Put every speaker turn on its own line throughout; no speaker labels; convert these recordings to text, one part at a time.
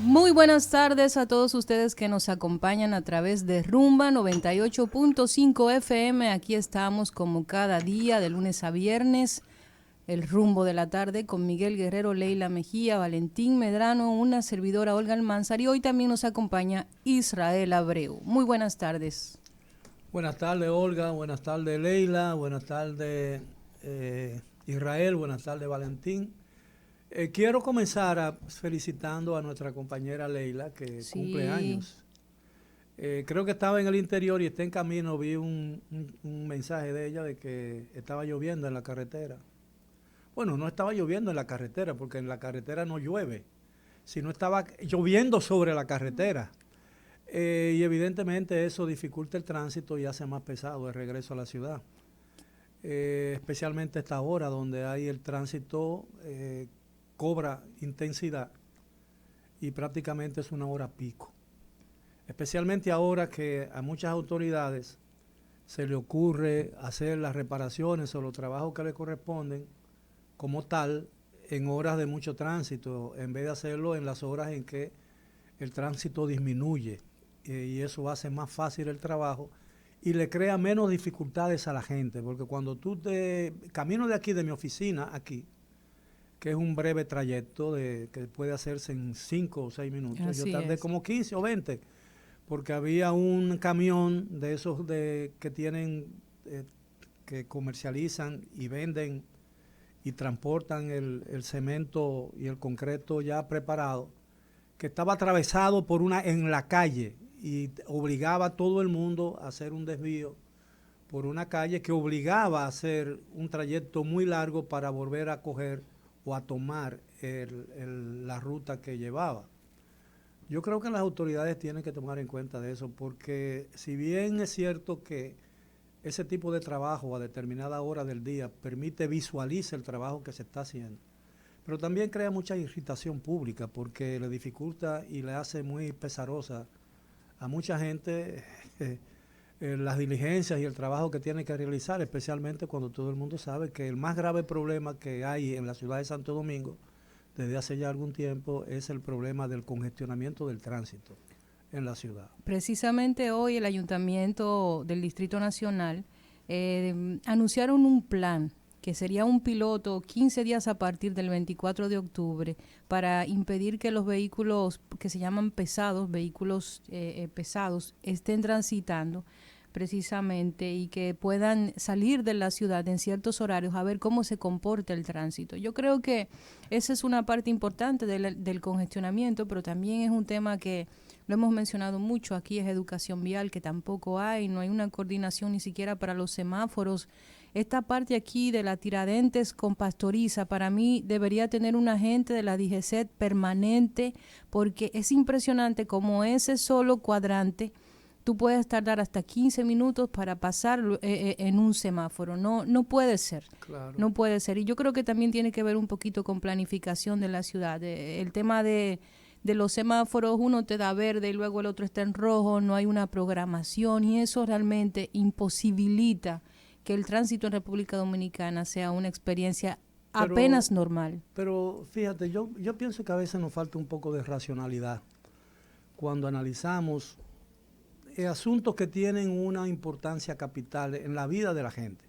Muy buenas tardes a todos ustedes que nos acompañan a través de Rumba 98.5 FM. Aquí estamos como cada día, de lunes a viernes, el rumbo de la tarde con Miguel Guerrero, Leila Mejía, Valentín Medrano, una servidora Olga Almanzar, y hoy también nos acompaña Israel Abreu. Muy buenas tardes.
Buenas tardes, Olga. Buenas tardes, Leila. Buenas tardes, Israel. Buenas tardes, Valentín. Quiero comenzar felicitando a nuestra compañera Leila, que cumple
Sí,
años. Creo que estaba en el interior y está en camino. Vi un mensaje de ella de que estaba lloviendo en la carretera. Bueno, no estaba lloviendo en la carretera, porque en la carretera no llueve, sino estaba lloviendo sobre la carretera. Y evidentemente eso dificulta el tránsito y hace más pesado el regreso a la ciudad. Especialmente a esta hora donde hay el tránsito cobra intensidad y prácticamente es una hora pico. Especialmente ahora que a muchas autoridades se le ocurre hacer las reparaciones o los trabajos que le corresponden como tal en horas de mucho tránsito, en vez de hacerlo en las horas en que el tránsito disminuye, y eso hace más fácil el trabajo y le crea menos dificultades a la gente, porque cuando camino de aquí, de mi oficina aquí, que es un breve trayecto que puede hacerse en 5 o 6 minutos, yo
así
tardé
es.
como 15 o 20 porque había un camión de esos que tienen, que comercializan y venden y transportan el cemento y el concreto ya preparado, que estaba atravesado en la calle y obligaba a todo el mundo a hacer un desvío por una calle que obligaba a hacer un trayecto muy largo para volver a coger o a tomar la ruta que llevaba. Yo creo que las autoridades tienen que tomar en cuenta de eso, porque si bien es cierto que ese tipo de trabajo a determinada hora del día permite visualizar el trabajo que se está haciendo, pero también crea mucha irritación pública porque le dificulta y le hace muy pesarosa a mucha gente las diligencias y el trabajo que tiene que realizar, especialmente cuando todo el mundo sabe que el más grave problema que hay en la ciudad de Santo Domingo desde hace ya algún tiempo es el problema del congestionamiento del tránsito en la ciudad.
Precisamente hoy el Ayuntamiento del Distrito Nacional anunciaron un plan que sería un piloto 15 días a partir del 24 de octubre para impedir que los vehículos que se llaman pesados, vehículos pesados, estén transitando precisamente y que puedan salir de la ciudad en ciertos horarios a ver cómo se comporta el tránsito. Yo creo que esa es una parte importante del congestionamiento, pero también es un tema que lo hemos mencionado mucho aquí, es educación vial, que tampoco hay, no hay una coordinación ni siquiera para los semáforos. Esta parte aquí de la Tiradentes con Pastoriza, para mí debería tener un agente de la DGCET permanente, porque es impresionante como ese solo cuadrante tú puedes tardar hasta 15 minutos para pasar en un semáforo. No, no puede ser.
Claro.
No puede ser. Y yo creo que también tiene que ver un poquito con planificación de la ciudad. El tema de los semáforos, uno te da verde y luego el otro está en rojo, no hay una programación y eso realmente imposibilita que el tránsito en República Dominicana sea una experiencia
Pero,
apenas normal.
pero fíjate, yo pienso que a veces nos falta un poco de racionalidad cuando analizamos asuntos que tienen una importancia capital en la vida de la gente.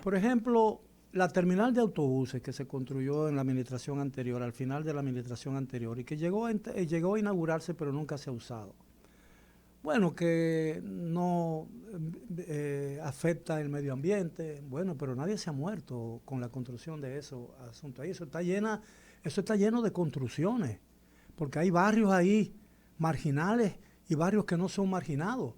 Por ejemplo, la terminal de autobuses que se construyó en la administración anterior, al final de la administración anterior, y que llegó a inaugurarse pero nunca se ha usado. Bueno, que no afecta el medio ambiente, bueno, pero nadie se ha muerto con la construcción de esos asuntos ahí. Eso está lleno de construcciones, porque hay barrios ahí marginales y barrios que no son marginados.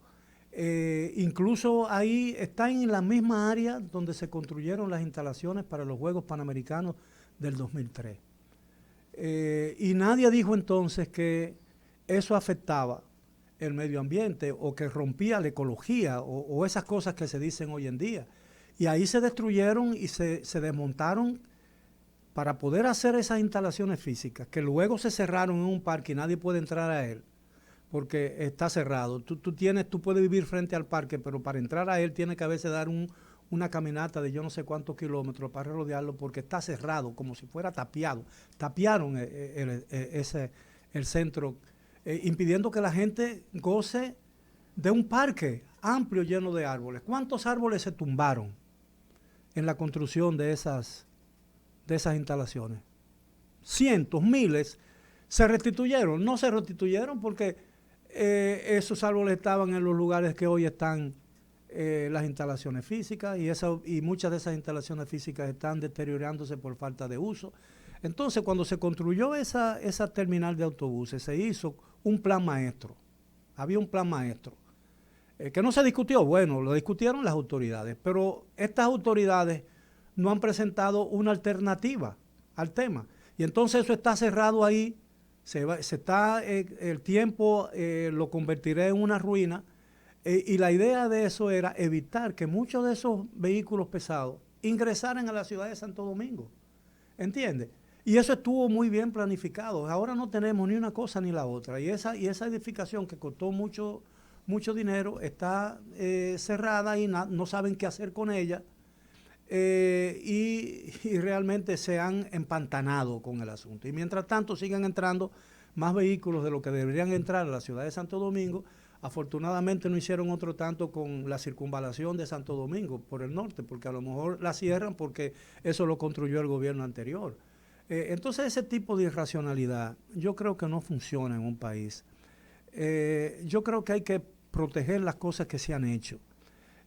Incluso ahí está en la misma área donde se construyeron las instalaciones para los Juegos Panamericanos del 2003. Y nadie dijo entonces que eso afectaba el medio ambiente o que rompía la ecología o esas cosas que se dicen hoy en día. Y ahí se destruyeron y se desmontaron para poder hacer esas instalaciones físicas, que luego se cerraron en un parque y nadie puede entrar a él porque está cerrado. Tú puedes vivir frente al parque, pero para entrar a él tienes que a veces dar una caminata de yo no sé cuántos kilómetros para rodearlo porque está cerrado, como si fuera tapiado. Tapiaron el centro, impidiendo que la gente goce de un parque amplio lleno de árboles. ¿Cuántos árboles se tumbaron en la construcción de esas instalaciones? Cientos, miles. ¿Se restituyeron? No se restituyeron porque esos árboles estaban en los lugares que hoy están las instalaciones físicas y muchas de esas instalaciones físicas están deteriorándose por falta de uso. Entonces, cuando se construyó esa terminal de autobuses, se hizo un plan maestro. Había un plan maestro que no se discutió. Bueno, lo discutieron las autoridades, pero estas autoridades no han presentado una alternativa al tema. Y entonces eso está cerrado ahí, el tiempo lo convertirá en una ruina, y la idea de eso era evitar que muchos de esos vehículos pesados ingresaran a la ciudad de Santo Domingo, ¿entiendes? Y eso estuvo muy bien planificado. Ahora no tenemos ni una cosa ni la otra, y esa edificación que costó mucho dinero está cerrada y no saben qué hacer con ella. Y realmente se han empantanado con el asunto. Y mientras tanto siguen entrando más vehículos de lo que deberían entrar a la ciudad de Santo Domingo. Afortunadamente no hicieron otro tanto con la circunvalación de Santo Domingo por el norte, porque a lo mejor la cierran porque eso lo construyó el gobierno anterior. Entonces ese tipo de irracionalidad yo creo que no funciona en un país. Yo creo que hay que proteger las cosas que se han hecho.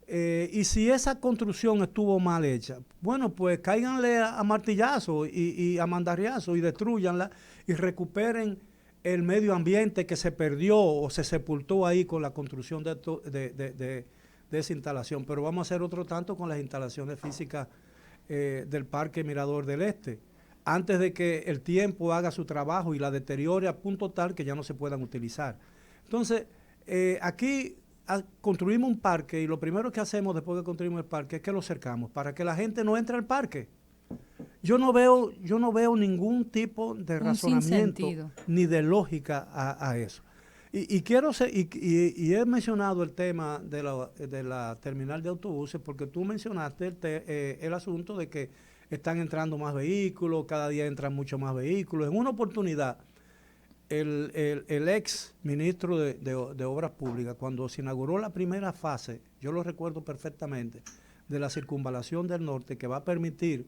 Y si esa construcción estuvo mal hecha, bueno, pues cáiganle a martillazo y a mandarriazo y destruyanla y recuperen el medio ambiente que se perdió o se sepultó ahí con la construcción de esa instalación. Pero vamos a hacer otro tanto con las instalaciones físicas del Parque Mirador del Este, antes de que el tiempo haga su trabajo y la deteriore a punto tal que ya no se puedan utilizar. Entonces, aquí construimos un parque y lo primero que hacemos después de construimos el parque es que lo cercamos para que la gente no entre al parque. Yo no veo ningún tipo de razonamiento ni de lógica a eso. Y he mencionado el tema de la terminal de autobuses porque tú mencionaste el asunto de que están entrando más vehículos, cada día entran muchos más vehículos. En una oportunidad, el ex ministro de Obras Públicas, cuando se inauguró la primera fase, yo lo recuerdo perfectamente, de la circunvalación del norte, que va a permitir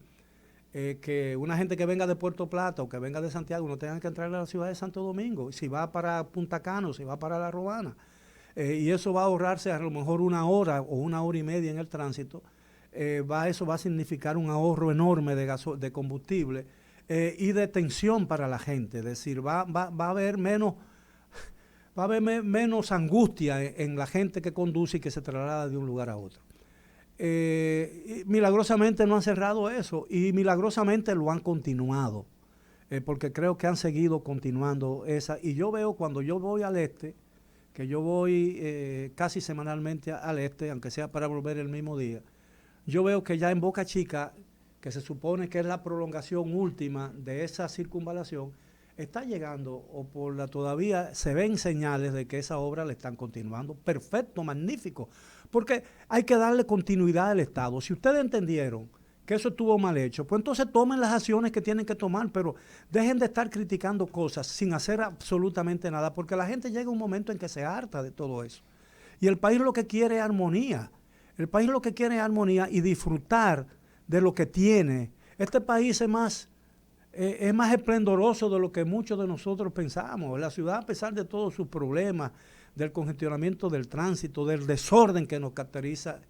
que una gente que venga de Puerto Plata o que venga de Santiago no tenga que entrar a la ciudad de Santo Domingo, si va para Punta Cana, si va para La Romana, y eso va a ahorrarse a lo mejor 1 hora o 1 hora y media en el tránsito. Eso va a significar un ahorro enorme de combustible y de tensión para la gente. Es decir, va a haber menos angustia en la gente que conduce y que se traslada de un lugar a otro. Milagrosamente no han cerrado eso y milagrosamente lo han continuado, porque creo que han seguido continuando esa. Y yo veo cuando yo voy al este, que yo voy casi semanalmente al este, aunque sea para volver el mismo día, yo veo que ya en Boca Chica, que se supone que es la prolongación última de esa circunvalación, está llegando, todavía se ven señales de que esa obra la están continuando. Perfecto, magnífico, porque hay que darle continuidad al Estado. Si ustedes entendieron que eso estuvo mal hecho, pues entonces tomen las acciones que tienen que tomar, pero dejen de estar criticando cosas sin hacer absolutamente nada, porque la gente llega un momento en que se harta de todo eso. Y el país lo que quiere es armonía. El país lo que quiere es armonía y disfrutar de lo que tiene. Este país es más esplendoroso de lo que muchos de nosotros pensamos. La ciudad, a pesar de todos sus problemas, del congestionamiento del tránsito, del desorden que nos caracteriza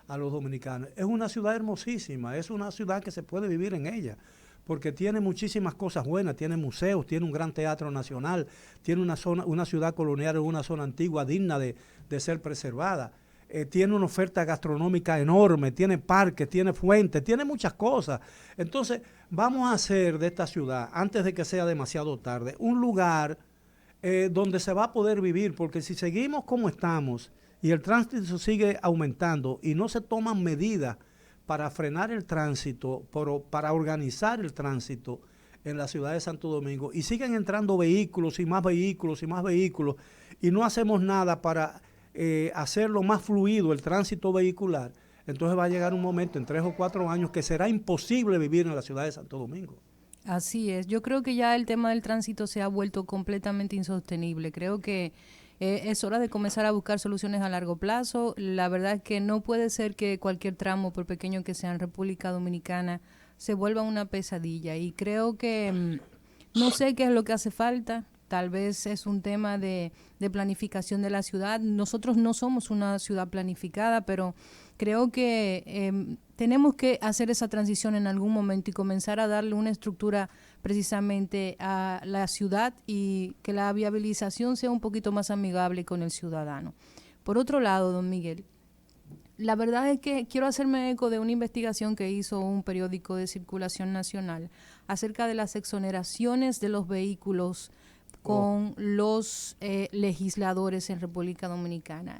a los dominicanos, es una ciudad hermosísima, es una ciudad que se puede vivir en ella, porque tiene muchísimas cosas buenas, tiene museos, tiene un gran teatro nacional, tiene una ciudad colonial en una zona antigua digna de ser preservada. Tiene una oferta gastronómica enorme, tiene parques, tiene fuentes, tiene muchas cosas. Entonces, vamos a hacer de esta ciudad, antes de que sea demasiado tarde, un lugar donde se va a poder vivir, porque si seguimos como estamos y el tránsito sigue aumentando y no se toman medidas para frenar el tránsito, para organizar el tránsito en la ciudad de Santo Domingo, y siguen entrando vehículos y más vehículos y más vehículos, y no hacemos nada para hacerlo más fluido el tránsito vehicular, entonces va a llegar un momento en 3 o 4 años que será imposible vivir en la ciudad de Santo Domingo.
Así es. Yo creo que ya el tema del tránsito se ha vuelto completamente insostenible. Creo que es hora de comenzar a buscar soluciones a largo plazo. La verdad es que no puede ser que cualquier tramo, por pequeño que sea en República Dominicana, se vuelva una pesadilla. Y creo que no sé qué es lo que hace falta. Tal vez es un tema de planificación de la ciudad. Nosotros no somos una ciudad planificada, pero creo que tenemos que hacer esa transición en algún momento y comenzar a darle una estructura precisamente a la ciudad y que la viabilización sea un poquito más amigable con el ciudadano. Por otro lado, don Miguel, la verdad es que quiero hacerme eco de una investigación que hizo un periódico de circulación nacional acerca de las exoneraciones de los vehículos con los legisladores en República Dominicana.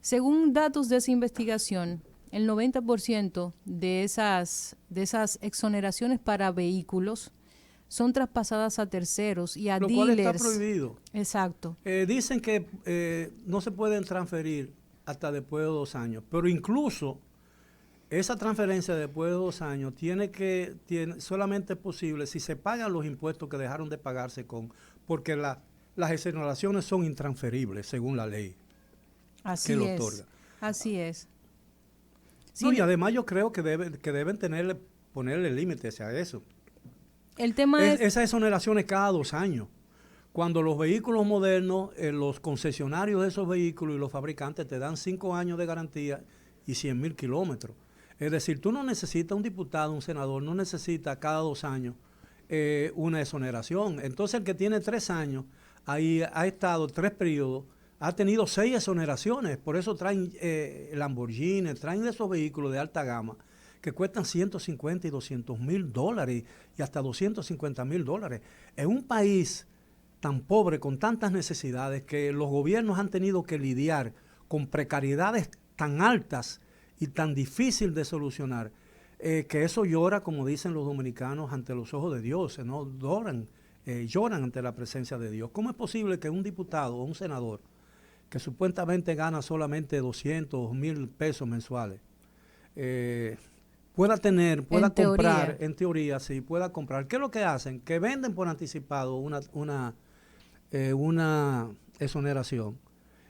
Según datos de esa investigación, el 90% de esas exoneraciones para vehículos son traspasadas a terceros y a
lo
dealers.
Cual está prohibido.
Exacto.
Dicen que no se pueden transferir hasta después de 2 años, pero incluso esa transferencia después de 2 años solamente es posible si se pagan los impuestos que dejaron de pagarse porque las exoneraciones son intransferibles según la ley.
Así
que lo
es.
otorga.
Así es.
No, y además yo creo que deben ponerle límites a eso.
El tema es
esas exoneraciones cada 2 años. Cuando los vehículos modernos, los concesionarios de esos vehículos y los fabricantes te dan 5 años de garantía y 100,000 kilómetros. Es decir, tú no necesitas un diputado, un senador, no necesitas cada 2 años una exoneración. Entonces el que tiene 3 años, ahí ha estado 3 periodos, ha tenido 6 exoneraciones. Por eso traen Lamborghini, traen esos vehículos de alta gama que cuestan 150 y 200 mil dólares y hasta 250 mil dólares. En un país tan pobre, con tantas necesidades, que los gobiernos han tenido que lidiar con precariedades tan altas y tan difícil de solucionar, que eso llora, como dicen los dominicanos, ante los ojos de Dios, ¿no? Lloran ante la presencia de Dios. ¿Cómo es posible que un diputado o un senador que supuestamente gana solamente 200 mil pesos mensuales, pueda comprar, en teoría, sí, pueda comprar? ¿Qué es lo que hacen? Que venden por anticipado una exoneración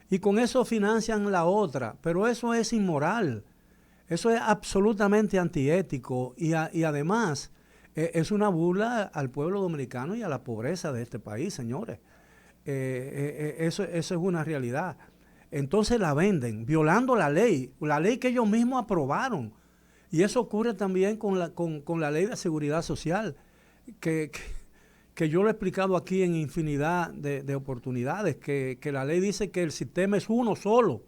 y con eso financian la otra, pero eso es inmoral, eso es absolutamente antiético y además es una burla al pueblo dominicano y a la pobreza de este país, señores. Eso es una realidad. Entonces la venden, violando la ley que ellos mismos aprobaron. Y eso ocurre también con la ley de seguridad social, que yo lo he explicado aquí en infinidad de oportunidades, que la ley dice que el sistema es uno solo,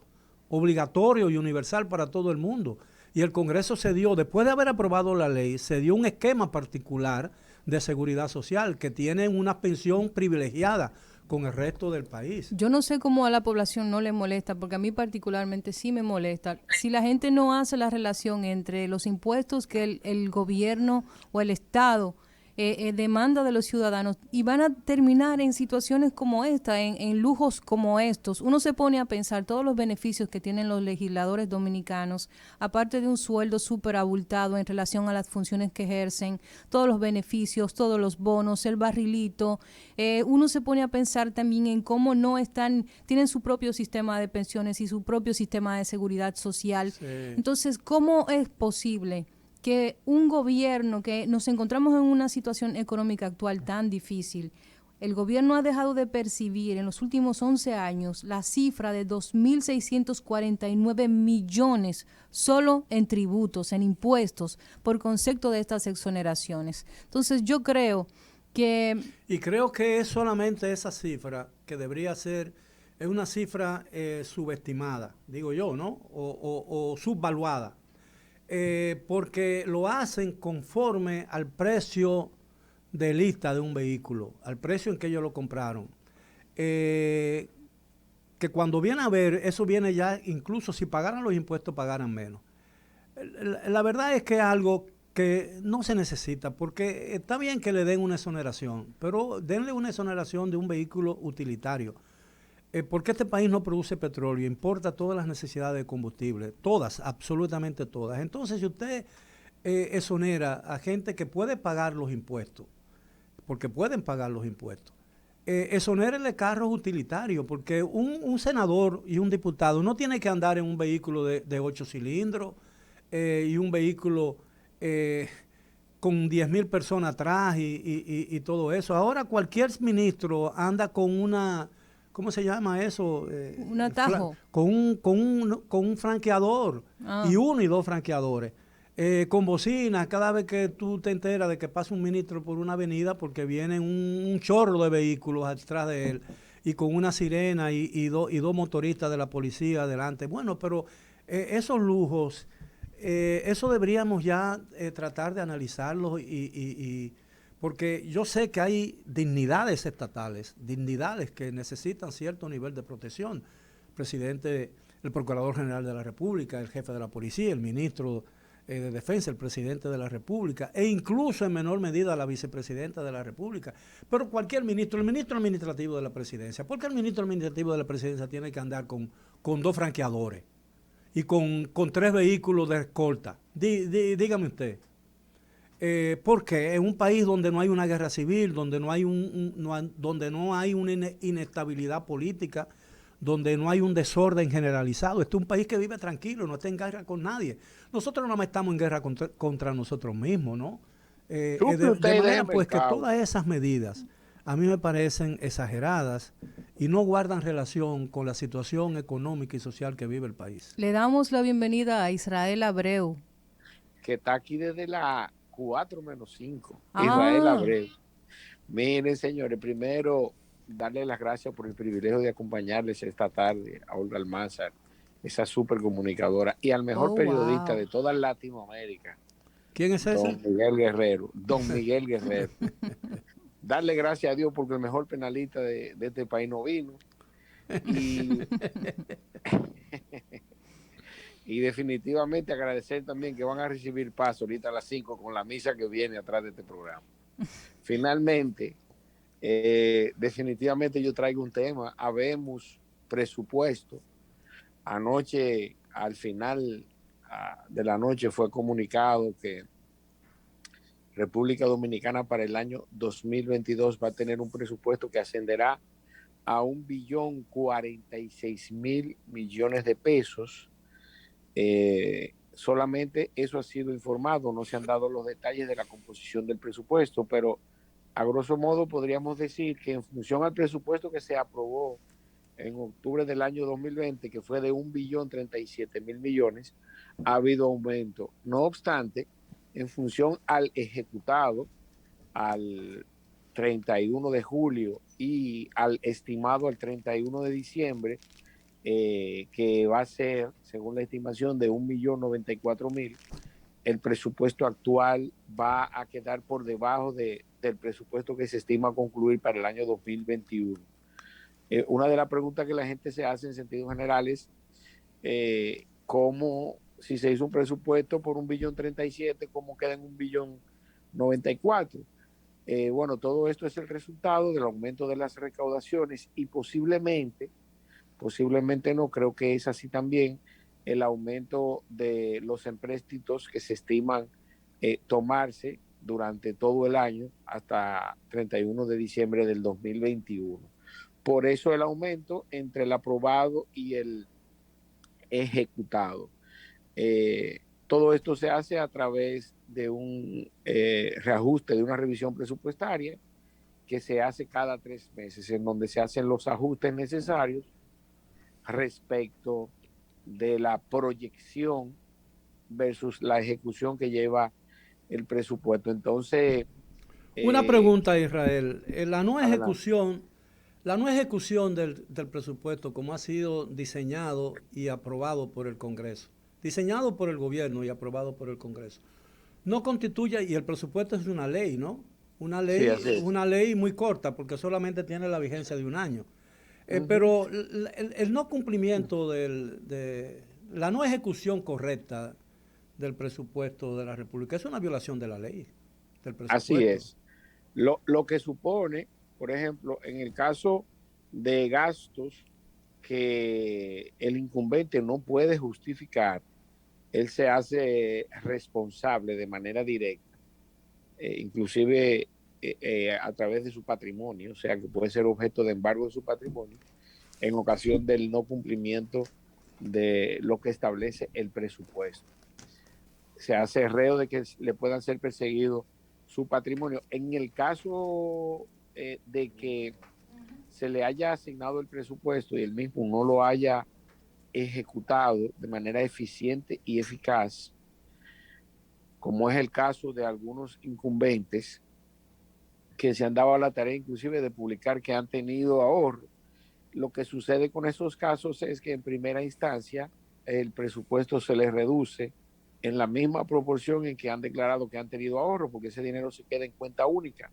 obligatorio y universal para todo el mundo. Y el Congreso después de haber aprobado la ley, se dio un esquema particular de seguridad social que tiene una pensión privilegiada con el resto del país.
Yo no sé cómo a la población no le molesta, porque a mí particularmente sí me molesta. Si la gente no hace la relación entre los impuestos que el gobierno o el Estado demanda de los ciudadanos y van a terminar en situaciones como esta, en lujos como estos. Uno se pone a pensar todos los beneficios que tienen los legisladores dominicanos, aparte de un sueldo súper abultado en relación a las funciones que ejercen, todos los beneficios, todos los bonos, el barrilito. Uno se pone a pensar también en cómo tienen su propio sistema de pensiones y su propio sistema de seguridad social. Sí. Entonces, ¿cómo es posible que un gobierno, que nos encontramos en una situación económica actual tan difícil, el gobierno ha dejado de percibir en los últimos 11 años la cifra de 2.649 millones solo en tributos, en impuestos, por concepto de estas exoneraciones? Entonces yo creo que...
Y creo que es solamente esa cifra que debería ser, es una cifra subestimada, digo yo, ¿no? O subvaluada. Porque lo hacen conforme al precio de lista de un vehículo, al precio en que ellos lo compraron. Que cuando viene a ver, eso viene ya, incluso si pagaran los impuestos, pagaran menos. La verdad es que es algo que no se necesita, porque está bien que le den una exoneración, pero denle una exoneración de un vehículo utilitario. Porque este país no produce petróleo, importa todas las necesidades de combustible, todas, absolutamente todas. Entonces, si usted exonera a gente que puede pagar los impuestos, porque pueden pagar los impuestos. Exonérele carros utilitarios, porque un senador y un diputado no tiene que andar en un vehículo de 8 cilindros y un vehículo con 10,000 personas atrás y todo eso. Ahora cualquier ministro anda con una, ¿cómo se llama eso?
Un atajo.
Con un franqueador y 1 y 2 franqueadores. Con bocina, cada vez que tú te enteras de que pasa un ministro por una avenida porque viene un chorro de vehículos atrás de él y con una sirena y dos motoristas de la policía adelante. Bueno, pero esos lujos, eso deberíamos ya tratar de analizarlos porque yo sé que hay dignidades estatales, dignidades que necesitan cierto nivel de protección. El Procurador General de la República, el jefe de la policía, el ministro de Defensa, el presidente de la República, e incluso en menor medida la vicepresidenta de la República. Pero cualquier ministro, el ministro administrativo de la presidencia, ¿por qué el ministro administrativo de la presidencia tiene que andar con 2 franqueadores y con 3 vehículos de escolta? Dígame usted. Porque en un país donde no hay una guerra civil, donde no hay una inestabilidad política, donde no hay un desorden generalizado. Este es un país que vive tranquilo, no está en guerra con nadie. Nosotros no estamos en guerra contra nosotros mismos, ¿no? De manera pues que todas esas medidas a mí me parecen exageradas y no guardan relación con la situación económica y social que vive el país.
Le damos la bienvenida a Israel Abreu,
que está aquí desde la 4-5. Israel Abreu. Miren, señores, primero darle las gracias por el privilegio de acompañarles esta tarde a Olga Almanzar, esa súper comunicadora, y al mejor periodista de toda Latinoamérica.
¿Quién es ese?
Don Miguel Guerrero. Don Miguel Guerrero. Darle gracias a Dios porque el mejor penalista de este país no vino. Y definitivamente agradecer también que van a recibir paso ahorita a las 5 con la misa que viene atrás de este programa. Finalmente, definitivamente yo traigo un tema. Habemos presupuesto. Anoche, al final de la noche, fue comunicado que República Dominicana para el año 2022 va a tener un presupuesto que ascenderá a 1.046.000.000.000 de pesos. Solamente eso ha sido informado, no se han dado los detalles de la composición del presupuesto, pero a grosso modo podríamos decir que en función al presupuesto que se aprobó en octubre del año 2020, que fue de 1.037.000.000.000, ha habido aumento. No obstante, en función al ejecutado al 31 de julio y al estimado al 31 de diciembre, que va a ser, según la estimación, de 1.094.000, el presupuesto actual va a quedar por debajo del presupuesto que se estima concluir para el año 2021. Una de las preguntas que la gente se hace en sentido general es cómo, si se hizo un presupuesto por 1.037.000.000, ¿cómo queda en 1.094.000.000? Bueno, todo esto es el resultado del aumento de las recaudaciones y posiblemente no, creo que es así también, el aumento de los empréstitos que se estiman tomarse durante todo el año hasta 31 de diciembre del 2021. Por eso el aumento entre el aprobado y el ejecutado. Todo esto se hace a través de un reajuste, de una revisión presupuestaria que se hace cada 3 meses, en donde se hacen los ajustes necesarios respecto de la proyección versus la ejecución que lleva el presupuesto. Entonces,
una pregunta, Israel. La no ejecución del presupuesto, como ha sido diseñado y aprobado por el Congreso, diseñado por el gobierno y aprobado por el Congreso, no constituye, y el presupuesto es una ley, ¿no? Una ley muy corta, porque solamente tiene la vigencia de 1 año. Pero el no cumplimiento de la no ejecución correcta del presupuesto de la República es una violación de la ley del presupuesto.
Así es. Lo que supone, por ejemplo, en el caso de gastos que el incumbente no puede justificar, él se hace responsable de manera directa, inclusive a través de su patrimonio, o sea que puede ser objeto de embargo de su patrimonio en ocasión del no cumplimiento de lo que establece el presupuesto. Se hace reo de que le puedan ser perseguidos su patrimonio. En el caso de que se le haya asignado el presupuesto y el mismo no lo haya ejecutado de manera eficiente y eficaz, como es el caso de algunos incumbentes que se han dado a la tarea inclusive de publicar que han tenido ahorro. Lo que sucede con esos casos es que en primera instancia el presupuesto se les reduce en la misma proporción en que han declarado que han tenido ahorro, porque ese dinero se queda en cuenta única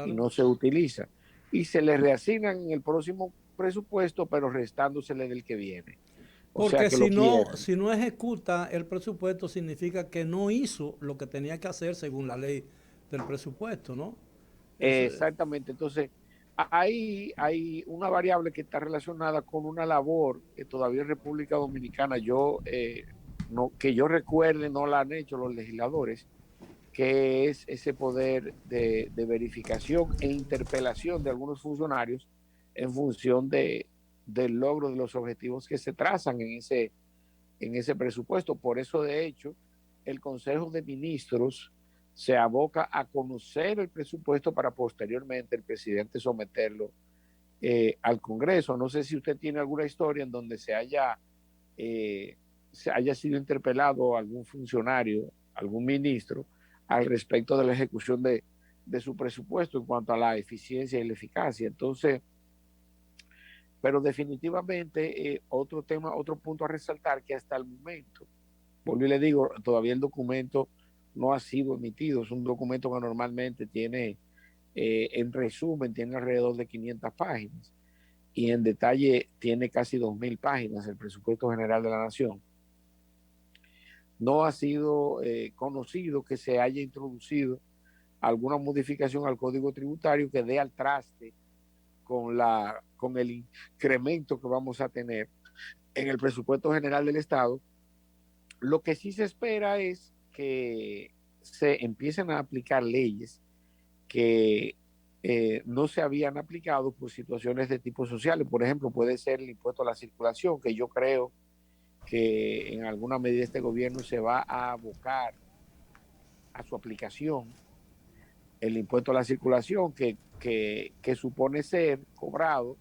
y no se utiliza. Y se les reasignan en el próximo presupuesto, pero restándosele del que viene.
Porque si no ejecuta el presupuesto, significa que no hizo lo que tenía que hacer según la ley del presupuesto, ¿no?
Exactamente. Entonces, hay una variable que está relacionada con una labor que todavía en República Dominicana, que yo recuerde, no la han hecho los legisladores, que es ese poder de verificación e interpelación de algunos funcionarios en función del logro de los objetivos que se trazan en ese presupuesto. Por eso, de hecho, el Consejo de Ministros se aboca a conocer el presupuesto para posteriormente el presidente someterlo al Congreso. No sé si usted tiene alguna historia en donde se haya sido interpelado algún funcionario, algún ministro, al respecto de la ejecución de su presupuesto en cuanto a la eficiencia y la eficacia. Entonces, pero definitivamente otro punto a resaltar, que hasta el momento, vuelvo y le digo, todavía el documento no ha sido emitido. Es un documento que normalmente tiene, en resumen, tiene alrededor de 500 páginas y en detalle tiene casi 2.000 páginas el presupuesto general de la Nación. No ha sido conocido que se haya introducido alguna modificación al Código Tributario que dé al traste con el incremento que vamos a tener en el presupuesto general del Estado. Lo que sí se espera es que se empiecen a aplicar leyes que no se habían aplicado por situaciones de tipo social. Por ejemplo, puede ser el impuesto a la circulación, que yo creo que en alguna medida este gobierno se va a abocar a su aplicación. El impuesto a la circulación que supone ser cobrado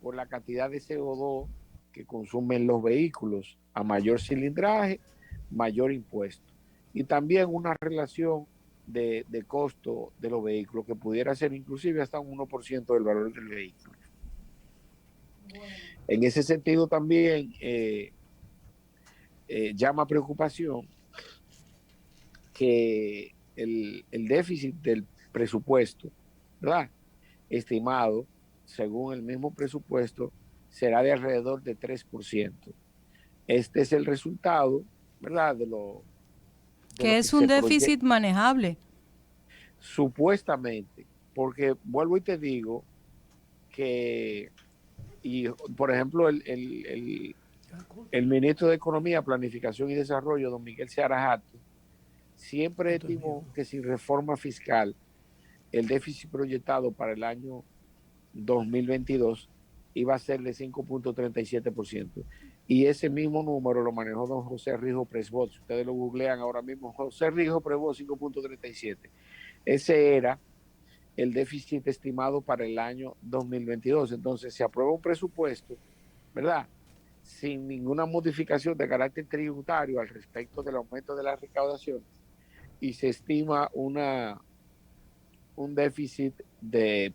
por la cantidad de CO2 que consumen los vehículos. A mayor cilindraje, mayor impuesto. Y también una relación de costo de los vehículos que pudiera ser inclusive hasta un 1% del valor del vehículo. En ese sentido también llama preocupación que el déficit del presupuesto, ¿verdad?, estimado, según el mismo presupuesto, será de alrededor de 3%. Este es el resultado, ¿verdad?, de lo
que es un déficit manejable.
Supuestamente, porque vuelvo y te digo que, y por ejemplo, el ministro de Economía, Planificación y Desarrollo, don Miguel Seara Jato, siempre estimó que sin reforma fiscal, el déficit proyectado para el año 2022 iba a ser de 5.37%. Y ese mismo número lo manejó don José Rijo Presbot. Si ustedes lo googlean ahora mismo, José Rijo Presbot, 5.37. Ese era el déficit estimado para el año 2022. Entonces, se aprueba un presupuesto, ¿verdad?, sin ninguna modificación de carácter tributario al respecto del aumento de las recaudaciones, y se estima un déficit en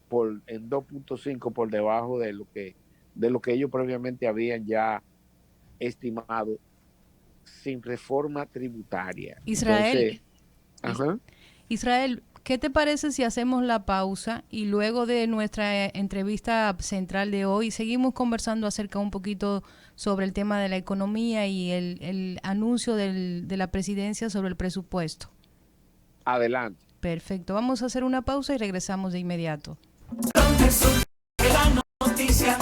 2.5 por debajo de lo que ellos previamente habían ya estimado sin reforma tributaria.
Israel,
entonces,
Israel, ¿qué te parece si hacemos la pausa y luego de nuestra entrevista central de hoy seguimos conversando acerca un poquito sobre el tema de la economía y el anuncio de la presidencia sobre el presupuesto?
Adelante.
Perfecto, vamos a hacer una pausa y regresamos de inmediato.
Donde surge la noticia.